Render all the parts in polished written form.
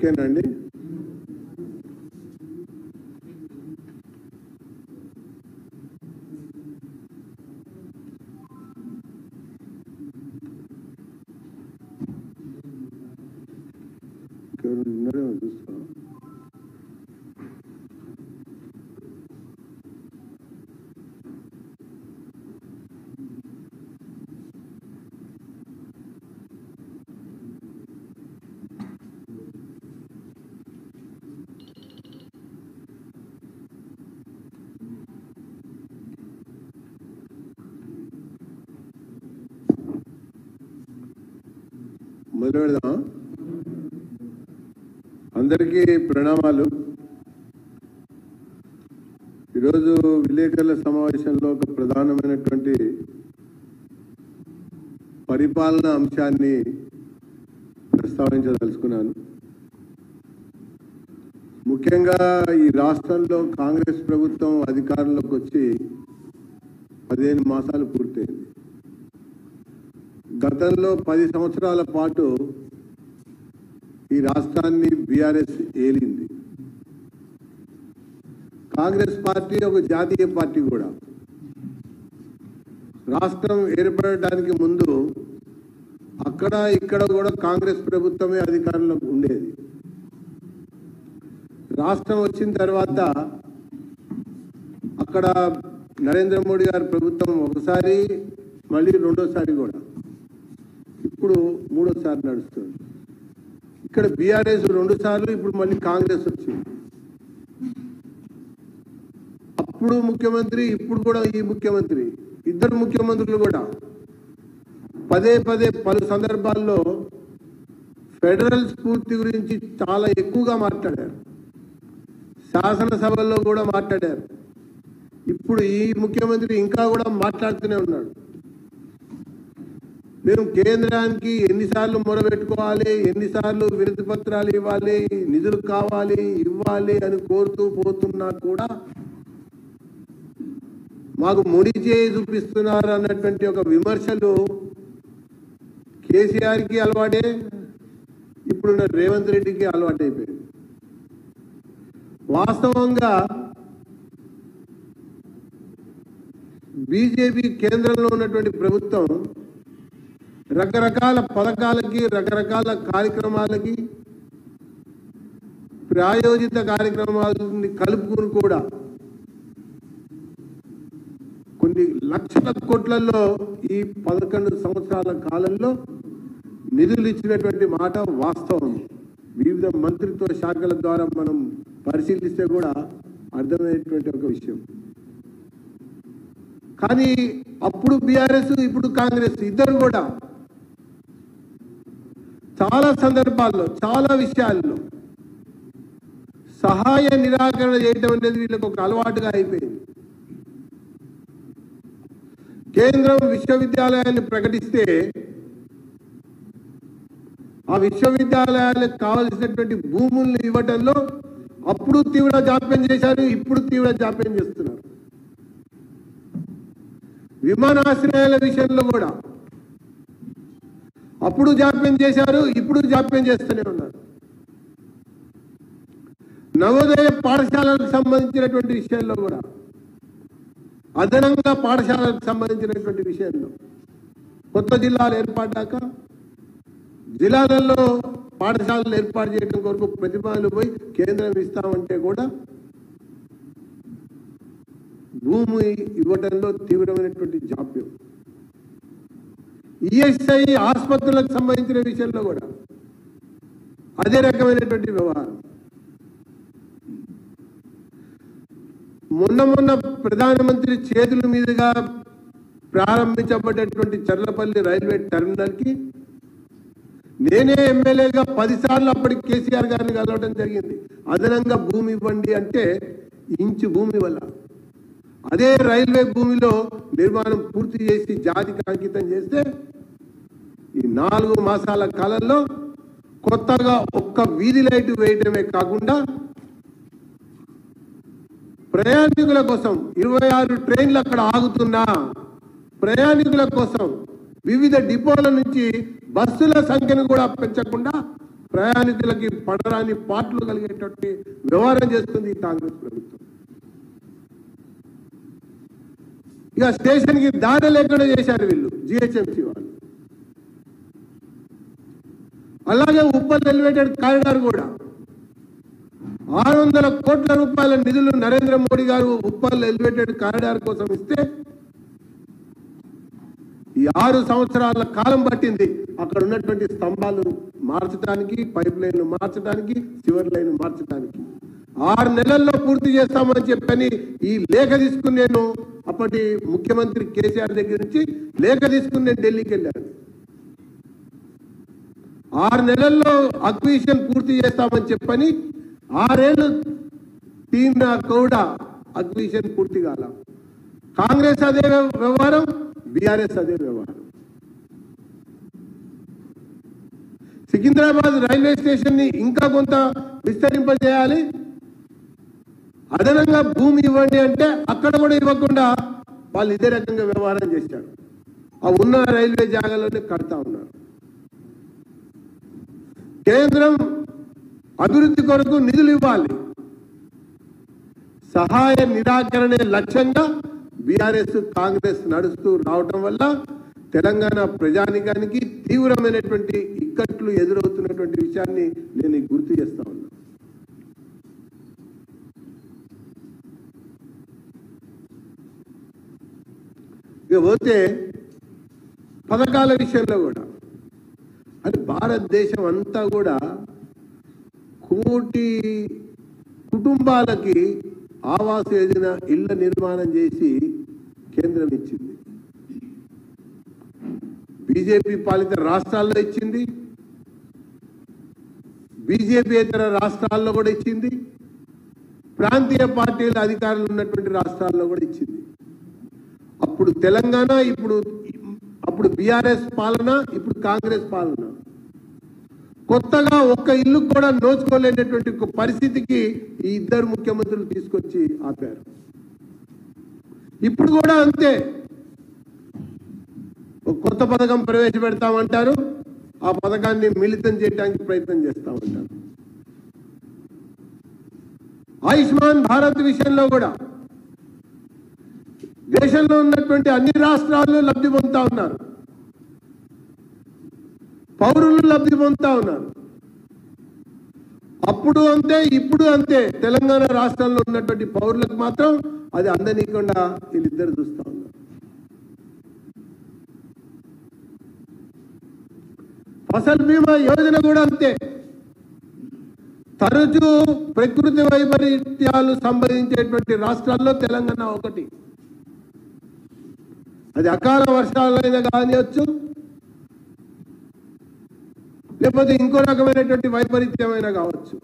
ఓకేనండి. చూస్తా మొదలు పెడదాం. అందరికీ ప్రణామాలు. ఈరోజు విలేకరుల సమావేశంలో ఒక ప్రధానమైనటువంటి పరిపాలన అంశాన్ని ప్రస్తావించదలుచుకున్నాను. ముఖ్యంగా ఈ రాష్ట్రంలో కాంగ్రెస్ ప్రభుత్వం అధికారంలోకి వచ్చి 15 మాసాలు పూర్తయింది. గతంలో 10 సంవత్సరాల పాటు ఈ రాష్ట్రాన్ని బీఆర్ఎస్ ఏలింది. కాంగ్రెస్ పార్టీ ఒక జాతీయ పార్టీ కూడా. రాష్ట్రం ఏర్పడడానికి ముందు అక్కడ ఇక్కడ కూడా కాంగ్రెస్ ప్రభుత్వమే అధికారంలో ఉండేది. రాష్ట్రం వచ్చిన తర్వాత అక్కడ నరేంద్ర మోడీ గారి ప్రభుత్వం ఒకసారి, మళ్ళీ రెండోసారి కూడా, ఇప్పుడు మూడోసారి నడుస్తుంది. ఇక్కడ బీఆర్ఎస్ 2 సార్లు, ఇప్పుడు మళ్ళీ కాంగ్రెస్ వచ్చింది. అప్పుడు ముఖ్యమంత్రి, ఇప్పుడు కూడా ఈ ముఖ్యమంత్రి, ఇద్దరు ముఖ్యమంత్రులు కూడా పదే పలు సందర్భాల్లో ఫెడరల్ స్ఫూర్తి గురించి చాలా ఎక్కువగా మాట్లాడారు. శాసనసభల్లో కూడా మాట్లాడారు. ఇప్పుడు ఈ ముఖ్యమంత్రి ఇంకా కూడా మాట్లాడుతూనే ఉన్నాడు. మేము కేంద్రానికి ఎన్నిసార్లు మొరబెట్టుకోవాలి, ఎన్నిసార్లు వినతి పత్రాలు ఇవ్వాలి, నిధులు కావాలి, ఇవ్వాలి అని కోరుతూ పోతున్నా కూడా మాకు ముడి చేయి చూపిస్తున్నారు అన్నటువంటి ఒక విమర్శలు కేసీఆర్కి అలవాటే, ఇప్పుడున్న రేవంత్ రెడ్డికి అలవాటైపోయింది. వాస్తవంగా బీజేపీ కేంద్రంలో ఉన్నటువంటి ప్రభుత్వం రకరకాల పథకాలకి, రకరకాల కార్యక్రమాలకి, ప్రాయోజిత కార్యక్రమాలని కలుపుకుని కూడా కొన్ని లక్షల కోట్లలో ఈ 11 సంవత్సరాల కాలంలో నిధులు ఇచ్చినటువంటి మాట వాస్తవం. వివిధ మంత్రిత్వ శాఖల ద్వారా మనం పరిశీలిస్తే కూడా అర్థమయ్యేటువంటి ఒక విషయం. కానీ అప్పుడు బీఆర్ఎస్, ఇప్పుడు కాంగ్రెస్ ఇద్దరు కూడా చాలా సందర్భాల్లో, చాలా విషయాల్లో సహాయ నిరాకరణ చేయడం అనేది వీళ్ళకి ఒక అలవాటుగా అయిపోయింది. కేంద్రం విశ్వవిద్యాలయాన్ని ప్రకటిస్తే ఆ విశ్వవిద్యాలయాలకు కావలసినటువంటి భూముల్ని ఇవ్వటంలో అప్పుడు తీవ్ర జాప్యం చేశారు, ఇప్పుడు తీవ్ర జాప్యం చేస్తున్నారు. విమానాశ్రయాల విషయంలో కూడా అప్పుడు జాప్యం చేశారు, ఇప్పుడు జాప్యం చేస్తూనే ఉన్నారు. నవోదయ పాఠశాలకు సంబంధించినటువంటి విషయాల్లో కూడా, అదనంగా పాఠశాలకు సంబంధించినటువంటి విషయాల్లో కొత్త జిల్లాలు ఏర్పడ్డాక జిల్లాలలో పాఠశాలలు ఏర్పాటు చేయడం కొరకు ప్రతిపాదనలు పోయి కేంద్రం ఇస్తామంటే కూడా భూమి ఇవ్వడంలో తీవ్రమైనటువంటి జాప్యం. ఈఎస్ఐ ఆసుపత్రులకు సంబంధించిన విషయంలో కూడా అదే రకమైనటువంటి వ్యవహారం. మొన్న ప్రధానమంత్రి చేతుల మీదుగా ప్రారంభించబడ్డటువంటి చర్లపల్లి రైల్వే టెర్మినల్కి నేనే ఎమ్మెల్యేగా 10 సార్లు అప్పటికి కేసీఆర్ గారిని కలవడం జరిగింది. అదనంగా భూమి ఇవ్వండి అంటే ఇంచు భూమి వల్ల అదే రైల్వే భూమిలో నిర్మాణం పూర్తి చేసి జాతికి అంకితం చేస్తే ఈ 4 మాసాల కాలంలో కొత్తగా ఒక్క వీధి లైట్ వేయటమే కాకుండా ప్రయాణికుల కోసం 26 ట్రైన్లు అక్కడ ఆగుతున్నా ప్రయాణికుల కోసం వివిధ డిపోల నుంచి బస్సుల సంఖ్యను కూడా పెంచకుండా ప్రయాణికులకి పడరాని పాటలు కలిగేటట్టు వ్యవహారం చేస్తుంది ఈ కాంగ్రెస్ ప్రభుత్వం. ఇక స్టేషన్కి దారి లేకుండా చేశారు వీళ్ళు, జిహెచ్ఎంసీ వాళ్ళు. అలాగే ఉప్పల్ ఎలివేటెడ్ కారిడార్ కూడా 600 కోట్ల రూపాయల నిధులు నరేంద్ర మోడీ గారు ఉప్పల్ ఎలివేటెడ్ కారిడార్ కోసం ఇస్తే ఈ 6 సంవత్సరాల కాలం పట్టింది అక్కడ ఉన్నటువంటి స్తంభాలు మార్చడానికి, పైప్ లైన్లు మార్చడానికి, సివర్ లైన్ మార్చడానికి. 6 నెలల్లో పూర్తి చేస్తామని చెప్పని ఈ లేఖ తీసుకుని నేను అప్పటి ముఖ్యమంత్రి కేసీఆర్ దగ్గర నుంచి లేఖ తీసుకుని నేను ఢిల్లీకి వెళ్ళాను. 6 నెలల్లో అక్విజిషన్ పూర్తి చేస్తామని చెప్పని 6 ఏళ్ళు తీరినా కూడా అక్విజిషన్ పూర్తి కాల. కాంగ్రెస్ అదే వ్యవహారం, బీఆర్ఎస్ అదే వ్యవహారం. సికింద్రాబాద్ రైల్వే స్టేషన్ ని ఇంకా కొంత విస్తరింపజేయాలి, అదనంగా భూమి ఇవ్వండి అంటే అక్కడ కూడా ఇవ్వకుండా వాళ్ళు ఇదే రకంగా వ్యవహారం చేశారు. ఆ ఉన్న రైల్వే జాగాలోనే కడతా ఉన్నారు. కేంద్రం అభివృద్ధి కొరకు నిధులు ఇవ్వాలి, సహాయ నిరాకరణే లక్ష్యంగా బీఆర్ఎస్ కాంగ్రెస్ నడుస్తూ రావటం వల్ల తెలంగాణ ప్రజానికానికి తీవ్రమైనటువంటి ఇక్కట్లు ఎదురవుతున్నటువంటి విషయాన్ని నేను గుర్తు చేస్తా ఉన్నా. ఇక పోతే పథకాల విషయంలో కూడా అంటే భారతదేశం అంతా కూడా 1 కోటి కుటుంబాలకి ఆవాస్ యోజన ఇళ్ల నిర్మాణం చేసి కేంద్రం ఇచ్చింది. బీజేపీ పాలిత రాష్ట్రాల్లో ఇచ్చింది, బీజేపీయేతర రాష్ట్రాల్లో కూడా ఇచ్చింది, ప్రాంతీయ పార్టీల అధికారులు ఉన్నటువంటి రాష్ట్రాల్లో కూడా ఇచ్చింది. అప్పుడు తెలంగాణ, అప్పుడు బీఆర్ఎస్ పాలన, ఇప్పుడు కాంగ్రెస్ పాలన. కొత్తగా ఒక్క ఇల్లు కూడా నోచుకోలేనటువంటి ఒక పరిస్థితికి ఈ ఇద్దరు ముఖ్యమంత్రులు తీసుకొచ్చి ఆపారు. ఇప్పుడు కూడా అంతే, ఒక కొత్త పథకం ప్రవేశపెడతామంటారు, ఆ పథకాన్ని మిళితం చేయడానికి ప్రయత్నం చేస్తామంటారు. ఆయుష్మాన్ భారత్ విషయంలో కూడా దేశంలో ఉన్నటువంటి అన్ని రాష్ట్రాలు లబ్ధి పొందుతా ఉన్నారు, పౌరులు లబ్ధి పొందుతా ఉన్నారు. అప్పుడు అంతే, ఇప్పుడు అంతే. తెలంగాణ రాష్ట్రంలో ఉన్నటువంటి పౌరులకు మాత్రం అది అందనీయకుండా వీళ్ళిద్దరు చూస్తా ఉన్నారు. ఫసల్ బీమా యోజన కూడా అంతే. తరచూ ప్రకృతి వైపరీత్యాలు సంభవించేటువంటి రాష్ట్రాల్లో తెలంగాణ ఒకటి. అది అకాల వర్షాలైనా కానివచ్చు, లేకపోతే ఇంకో రకమైనటువంటి వైపరీత్యమైనా కావచ్చు.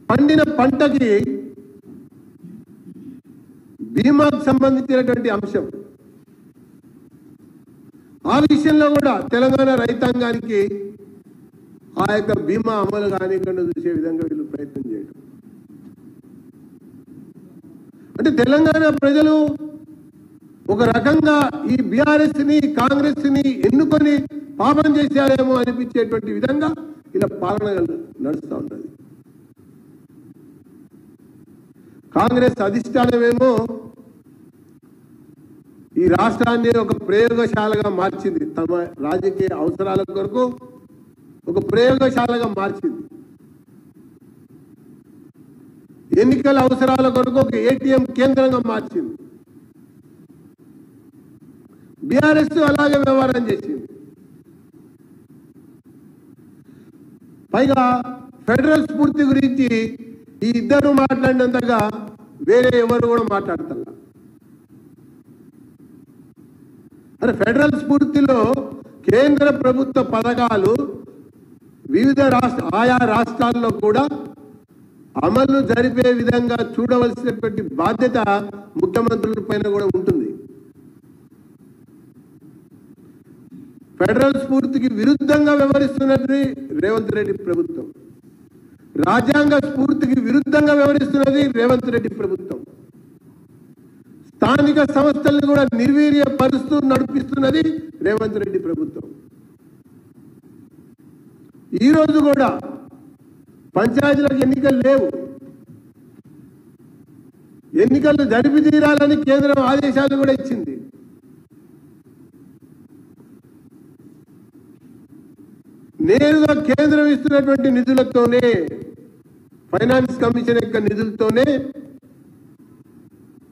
పండిన పంటకి బీమాకు సంబంధించినటువంటి అంశం, ఆ విషయంలో కూడా తెలంగాణ రైతాంగానికి ఆ యొక్క బీమా అమలు కానికుండా చూసే విధంగా వీళ్ళు ప్రయత్నం చేయడం. అంటే తెలంగాణ ప్రజలు ఒక రకంగా ఈ బీఆర్ఎస్ ని, కాంగ్రెస్ ని ఎన్నుకొని పాపం చేశారేమో అనిపించేటువంటి విధంగా ఇలా పాలన నడుస్తూ ఉన్నది. కాంగ్రెస్ అధిష్టానమేమో ఈ రాష్ట్రాన్ని ఒక ప్రయోగశాలగా మార్చింది, తమ రాజకీయ అవసరాల కొరకు ఒక ప్రయోగశాలగా మార్చింది. ఎన్నికల అవసరాల కొరకు ఒక ఏటీఎం కేంద్రంగా మార్చింది. బీఆర్ఎస్ అలాగే వ్యవహారం చేసింది. పైగా ఫెడరల్ స్ఫూర్తి గురించి ఈ ఇద్దరు మాట్లాడినంతగా వేరే ఎవరు కూడా మాట్లాడతారు. అరే, ఫెడరల్ స్ఫూర్తిలో కేంద్ర ప్రభుత్వ పథకాలు వివిధ ఆయా రాష్ట్రాల్లో కూడా అమలు జరిపే విధంగా చూడవలసినటువంటి బాధ్యత ముఖ్యమంత్రుల పైన కూడా ఉంటుంది. ఫెడరల్ స్ఫూర్తికి విరుద్ధంగా వ్యవహరిస్తున్నది రేవంత్ రెడ్డి ప్రభుత్వం, రాజ్యాంగ స్ఫూర్తికి విరుద్ధంగా వ్యవహరిస్తున్నది రేవంత్ రెడ్డి ప్రభుత్వం, స్థానిక సంస్థలను కూడా నిర్వీర్యపరుస్తూ నడిపిస్తున్నది రేవంత్ రెడ్డి ప్రభుత్వం. ఈ రోజు కూడా పంచాయతీలకు ఎన్నికలు లేవు. ఎన్నికలు జరిపి తీరాలని కేంద్రం ఆదేశాలు కూడా ఇచ్చింది. నేరుగా కేంద్రం ఇస్తున్నటువంటి నిధులతోనే, ఫైనాన్స్ కమిషన్ యొక్క నిధులతోనే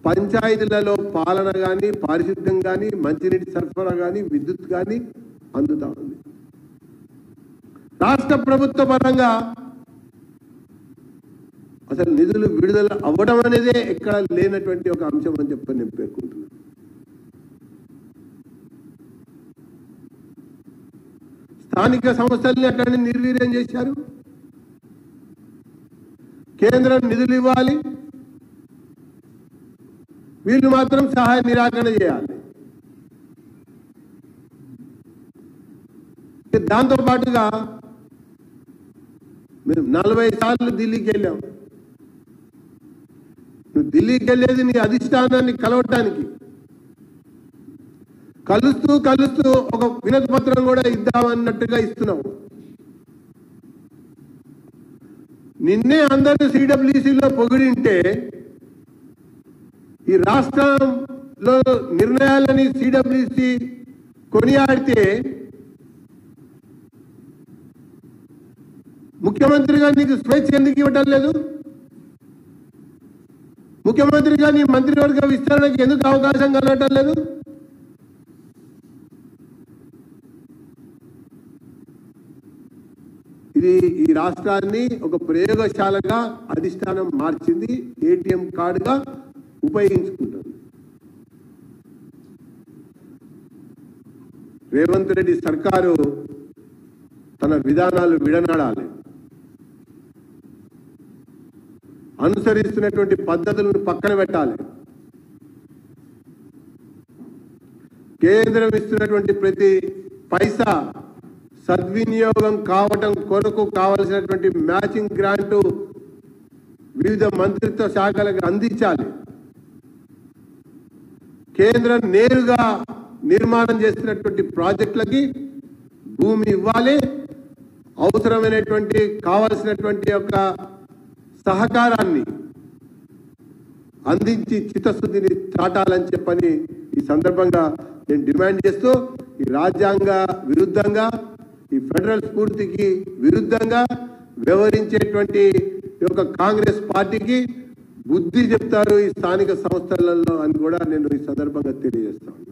పంచాయతీలలో పాలన కానీ, పారిశుద్ధ్యం కానీ, మంచినీటి సరఫరా కానీ, విద్యుత్ కానీ అందుతా ఉంది. రాష్ట్ర ప్రభుత్వ పరంగా అసలు నిధులు విడుదల అవ్వడం అనేదే ఎక్కడ లేనటువంటి ఒక అంశం అని చెప్పి నేను పేర్కొంటున్నాను. స్థానిక సంస్థల్ని అట్లనే నిర్వీర్యం చేశారు. కేంద్రం నిధులు ఇవ్వాలి, వీళ్ళు మాత్రం సహాయ నిరాకరణ చేయాలి. దాంతో పాటుగా మేము 40 సార్లు ఢిల్లీకి వెళ్ళాం. నువ్వు ఢిల్లీకి వెళ్ళేది నీ అధిష్టానాన్ని కలవటానికి. కలుస్తూ ఒక వినతి పత్రం కూడా ఇద్దామన్నట్టుగా ఇస్తున్నావు. నిన్నే అందరూ సిడబ్ల్యూసీలో పొగిడింటే ఈ రాష్ట్రంలో నిర్ణయాలని సిడబ్ల్యూసీ కొనియాడితే ముఖ్యమంత్రిగా నీకు స్వేచ్ఛ ఎందుకు ఇవ్వటం లేదు? ముఖ్యమంత్రిగా నీ మంత్రివర్గ విస్తరణకు ఎందుకు అవకాశం కలగటం లేదు? ఇది ఈ రాష్ట్రాన్ని ఒక ప్రయోగశాలగా అధిష్టానం మార్చింది, ఏటీఎం కార్డుగా ఉపయోగించుకుంటుంది. రేవంత్ రెడ్డి సర్కారు తన విధానాలు విడనాడాలి, అనుసరిస్తున్నటువంటి పద్ధతులను పక్కన పెట్టాలి. కేంద్రం ఇస్తున్నటువంటి ప్రతి పైసా సద్వినియోగం కావటం కొరకు కావలసినటువంటి మ్యాచింగ్ గ్రాంటు వివిధ మంత్రిత్వ శాఖలకు అందించాలి. కేంద్రం నేరుగా నిర్మాణం చేస్తున్నటువంటి ప్రాజెక్టులకి భూమి ఇవ్వాలి. అవసరమైనటువంటి కావలసినటువంటి యొక్క సహకారాన్ని అందించి చిత్తశుద్ధిని చాటాలని చెప్పని ఈ సందర్భంగా నేను డిమాండ్ చేస్తూ, ఈ రాజ్యాంగ విరుద్ధంగా, ఈ ఫెడరల్ స్ఫూర్తికి విరుద్ధంగా వ్యవహరించేటువంటి యొక్క కాంగ్రెస్ పార్టీకి బుద్ధి చెప్తారు ఈ స్థానిక సంస్థలలో అని కూడా నేను ఈ సందర్భంగా తెలియజేస్తాను.